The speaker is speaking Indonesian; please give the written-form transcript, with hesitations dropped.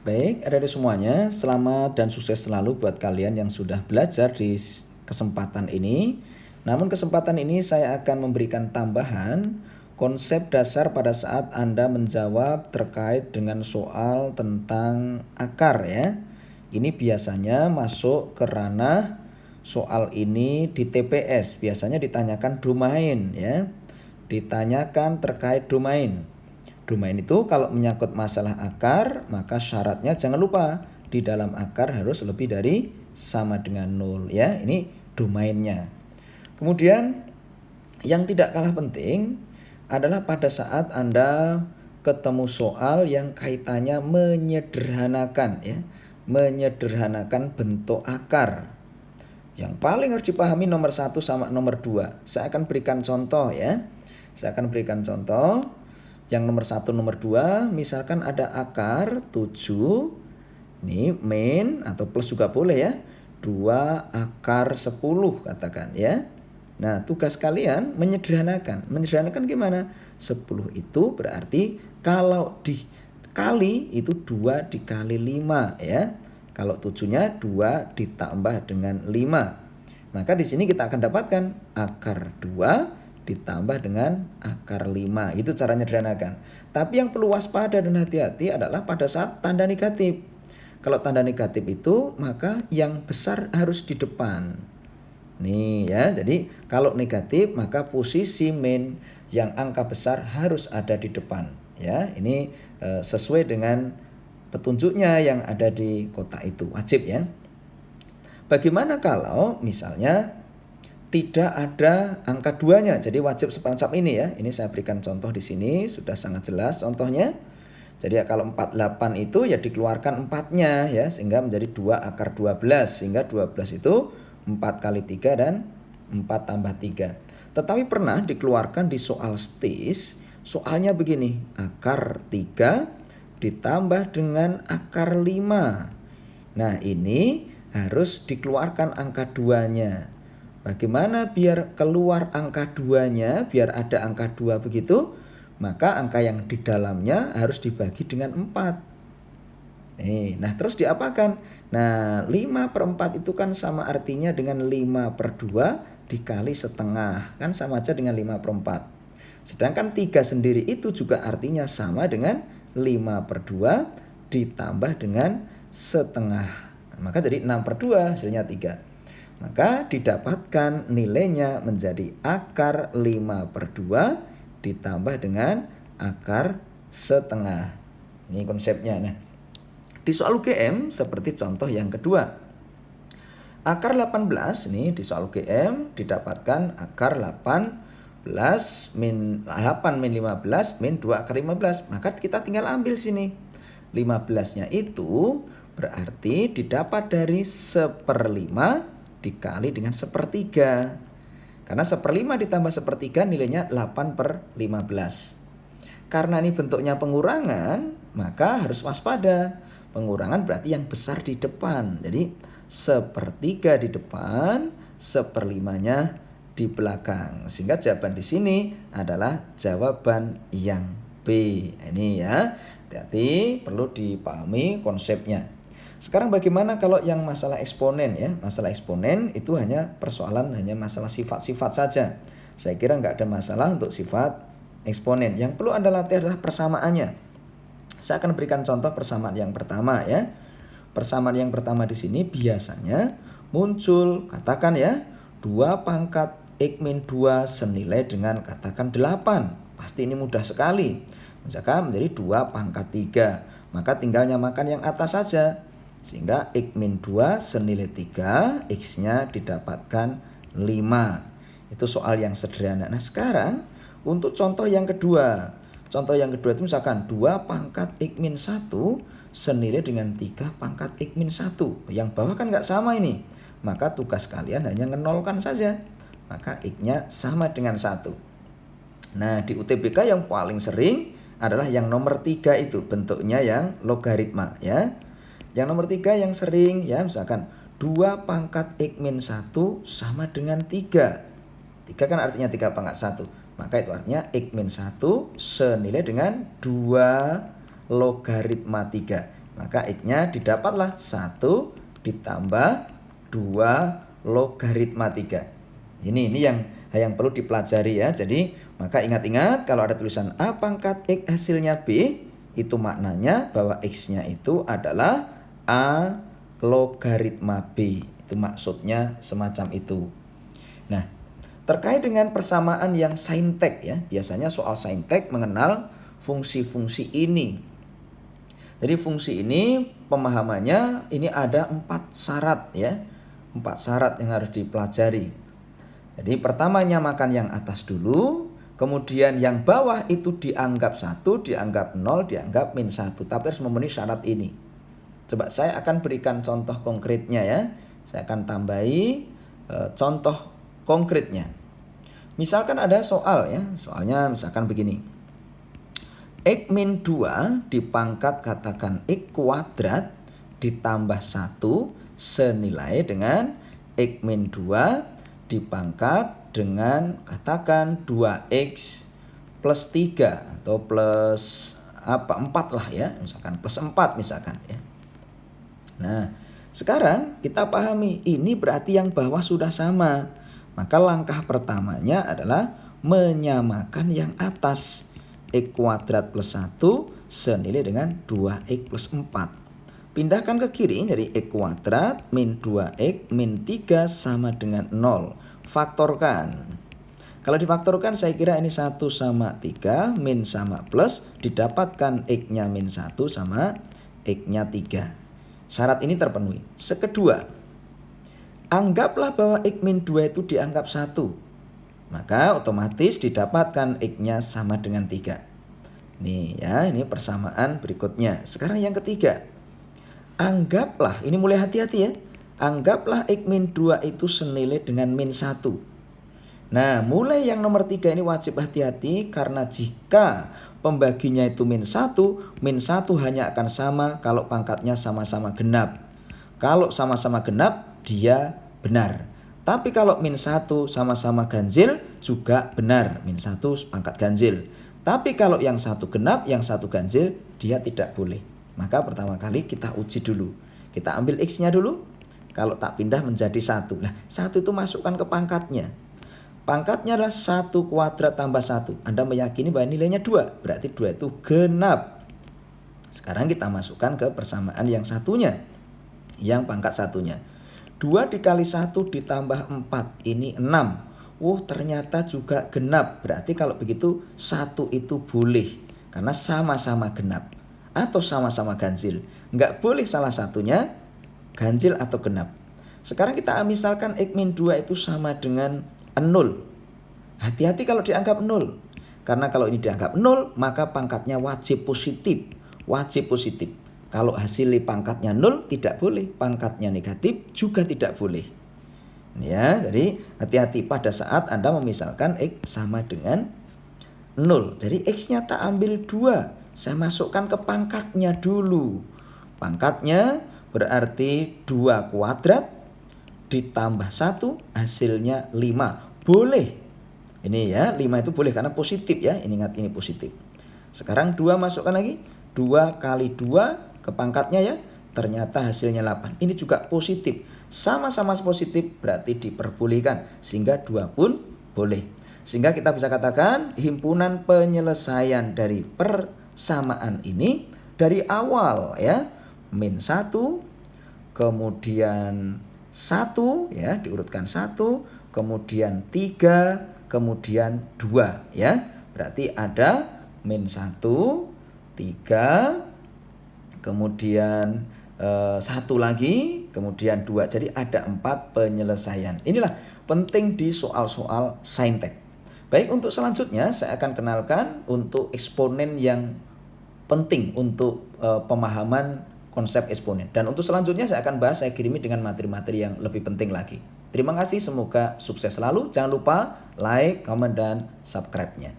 Baik, adik-adik semuanya, selamat dan sukses selalu buat kalian yang sudah belajar di kesempatan ini. Namun kesempatan ini saya akan memberikan tambahan konsep dasar pada saat Anda menjawab terkait dengan soal tentang akar ya. Ini biasanya masuk ke ranah soal ini di TPS, biasanya ditanyakan domain ya. Ditanyakan terkait domain. Domain itu kalau menyangkut masalah akar, maka syaratnya jangan lupa di dalam akar harus lebih dari sama dengan 0 ya. Ini domainnya. Kemudian yang tidak kalah penting adalah pada saat Anda ketemu soal yang kaitannya menyederhanakan ya. Menyederhanakan bentuk akar. Yang paling harus dipahami nomor 1 sama nomor 2. Saya akan berikan contoh ya. Saya akan berikan contoh. Yang nomor 1, nomor 2, misalkan ada akar 7, ini min atau plus juga boleh ya, 2 akar 10 katakan ya. Nah tugas kalian menyederhanakan. Menyederhanakan gimana? 10 itu berarti kalau dikali itu 2 dikali 5 ya. Kalau 7-nya 2 ditambah dengan 5. Maka di sini kita akan dapatkan akar 2 ditambah dengan akar 5. Itu caranya menyederhanakan. Tapi yang perlu waspada dan hati-hati adalah pada saat tanda negatif. Kalau tanda negatif itu maka yang besar harus di depan. Nih ya, jadi kalau negatif maka posisi min yang angka besar harus ada di depan. Ya, ini sesuai dengan petunjuknya yang ada di kotak itu, wajib ya. Bagaimana kalau misalnya tidak ada angka 2-nya, jadi wajib semacam ini ya. Ini saya berikan contoh di sini, sudah sangat jelas contohnya. Jadi kalau 48 itu ya dikeluarkan 4-nya ya, sehingga menjadi 2 akar 12. Sehingga 12 itu 4 kali 3 dan 4 tambah 3. Tetapi pernah dikeluarkan di soal STIS, soalnya begini, akar 3 ditambah dengan akar 5. Nah ini harus dikeluarkan angka 2-nya. Bagaimana biar keluar angka 2-nya, biar ada angka 2 begitu? Maka angka yang di dalamnya harus dibagi dengan 4. Nah terus diapakan? Nah 5/4 itu kan sama artinya dengan 5/2 dikali setengah. Kan sama aja dengan 5/4. Sedangkan 3 sendiri itu juga artinya sama dengan 5/2 ditambah dengan setengah. Maka jadi 6/2 hasilnya 3. Maka didapatkan nilainya menjadi akar 5/2 ditambah dengan akar setengah. Ini konsepnya. Nah, di soal UGM seperti contoh yang kedua. Akar 18 ini di soal UGM didapatkan akar 8 min 15 min 2 akar 15. Maka kita tinggal ambil sini. 15-nya itu berarti didapat dari 1/5 dikali dengan 1/3. Karena 1/5 ditambah 1/3 nilainya 8/15. Karena ini bentuknya pengurangan, maka harus waspada. Pengurangan berarti yang besar di depan. Jadi 1/3 di depan, 1/5-nya di belakang. Sehingga jawaban di sini adalah jawaban yang B. Ini ya, hati-hati, perlu dipahami konsepnya. Sekarang bagaimana kalau yang masalah eksponen ya? Masalah eksponen itu hanya persoalan hanya masalah sifat-sifat saja. Saya kira nggak ada masalah untuk sifat eksponen. Yang perlu Anda latih adalah persamaannya. Saya akan berikan contoh persamaan yang pertama ya. Persamaan yang pertama di sini biasanya muncul katakan ya 2 pangkat X min 2 senilai dengan katakan 8. Pasti ini mudah sekali. Misalkan menjadi 2 pangkat 3. Maka tinggal nyamakan yang atas saja. Sehingga X min 2 senilai 3, X-nya didapatkan 5. Itu soal yang sederhana. Nah sekarang untuk contoh yang kedua. Contoh yang kedua itu misalkan 2 pangkat X min 1 senilai dengan 3 pangkat X min 1. Yang bawah kan nggak sama ini. Maka tugas kalian hanya ngenolkan saja. Maka X-nya sama dengan 1. Nah di UTBK yang paling sering adalah yang nomor 3 itu. Bentuknya yang logaritma ya. Yang nomor 3 yang sering ya misalkan 2 pangkat X min 1 sama dengan 3. 3 kan artinya 3 pangkat 1. Maka itu artinya X min 1 senilai dengan 2 logaritma 3. Maka X-nya didapatlah 1 ditambah 2 logaritma 3. Ini yang perlu dipelajari ya. Jadi maka ingat-ingat kalau ada tulisan A pangkat X hasilnya B, itu maknanya bahwa X-nya itu adalah A logaritma B. Itu maksudnya semacam itu. Nah, terkait dengan persamaan yang saintek ya. Biasanya soal saintek mengenal fungsi-fungsi ini. Jadi fungsi ini pemahamannya ini ada 4 syarat ya. 4 syarat yang harus dipelajari. Jadi pertama nyamakan yang atas dulu, kemudian yang bawah itu dianggap 1, dianggap 0, dianggap min 1. Tapi harus memenuhi syarat ini. Coba saya akan berikan contoh konkretnya ya. Saya akan tambahi contoh konkretnya. Misalkan ada soal ya. Soalnya misalkan begini. X min 2 dipangkat katakan X kuadrat ditambah 1 senilai dengan X min 2 dipangkat dengan katakan 2X plus 3 atau plus 4 lah ya, misalkan plus 4 misalkan ya. Nah, sekarang kita pahami ini berarti yang bawah sudah sama. Maka langkah pertamanya adalah menyamakan yang atas. X kuadrat plus 1 senilai dengan 2X plus 4. Pindahkan ke kiri jadi X kuadrat min 2X min 3 sama dengan 0. Faktorkan. Kalau difaktorkan saya kira ini 1 sama 3 min sama plus didapatkan X-nya min 1 sama X-nya 3. Syarat ini terpenuhi. Sekedua, anggaplah bahwa X min 2 itu dianggap 1. Maka otomatis didapatkan X-nya sama dengan 3. Nih ya, ini persamaan berikutnya. Sekarang yang ketiga. Anggaplah, ini mulai hati-hati ya. Anggaplah X min 2 itu senilai dengan min 1. Nah, mulai yang nomor 3 ini wajib hati-hati karena jika pembaginya itu min 1 hanya akan sama kalau pangkatnya sama-sama genap. Kalau sama-sama genap, dia benar. Tapi kalau min 1 sama-sama ganjil juga benar. Min 1 pangkat ganjil. Tapi kalau yang satu genap, yang satu ganjil, dia tidak boleh. Maka pertama kali kita uji dulu. Kita ambil X-nya dulu. Kalau tak pindah menjadi 1. Nah, 1 itu masukkan ke pangkatnya. Pangkatnya adalah 1 kuadrat tambah 1. Anda meyakini bahwa nilainya 2. Berarti 2 itu genap. Sekarang kita masukkan ke persamaan yang satunya. Yang pangkat satunya. 2 dikali 1 ditambah 4. Ini 6. Ternyata juga genap. Berarti kalau begitu 1 itu boleh. Karena sama-sama genap. Atau sama-sama ganjil. Nggak boleh salah satunya ganjil atau genap. Sekarang kita misalkan X min 2 itu sama dengan 0. Hati-hati kalau dianggap 0. Karena kalau ini dianggap 0 maka pangkatnya wajib positif. Wajib positif. Kalau hasil pangkatnya 0 tidak boleh, pangkatnya negatif juga tidak boleh. Ya, jadi hati-hati pada saat Anda memisalkan X sama dengan 0. Jadi X-nya tak ambil 2, saya masukkan ke pangkatnya dulu. Pangkatnya berarti 2 kuadrat ditambah 1 hasilnya 5. Boleh. Ini ya, 5 itu boleh karena positif ya. Ingat ini positif. Sekarang 2 masukkan lagi. 2 kali 2 ke pangkatnya ya, ternyata hasilnya 8. Ini juga positif. Sama-sama positif berarti diperbolehkan. Sehingga 2 pun boleh. Sehingga kita bisa katakan himpunan penyelesaian dari persamaan ini dari awal ya. Min 1, kemudian 1 ya, diurutkan 1, kemudian 3, kemudian 2 ya. Berarti ada min 1, 3, kemudian 1 lagi, kemudian 2. Jadi ada 4 penyelesaian. Inilah penting di soal-soal saintek. Baik, untuk selanjutnya saya akan kenalkan untuk eksponen yang penting untuk pemahaman konsep eksponen. Dan untuk selanjutnya saya akan bahas, saya kirimi dengan materi-materi yang lebih penting lagi. Terima kasih, semoga sukses selalu. Jangan lupa like, comment, dan subscribe-nya.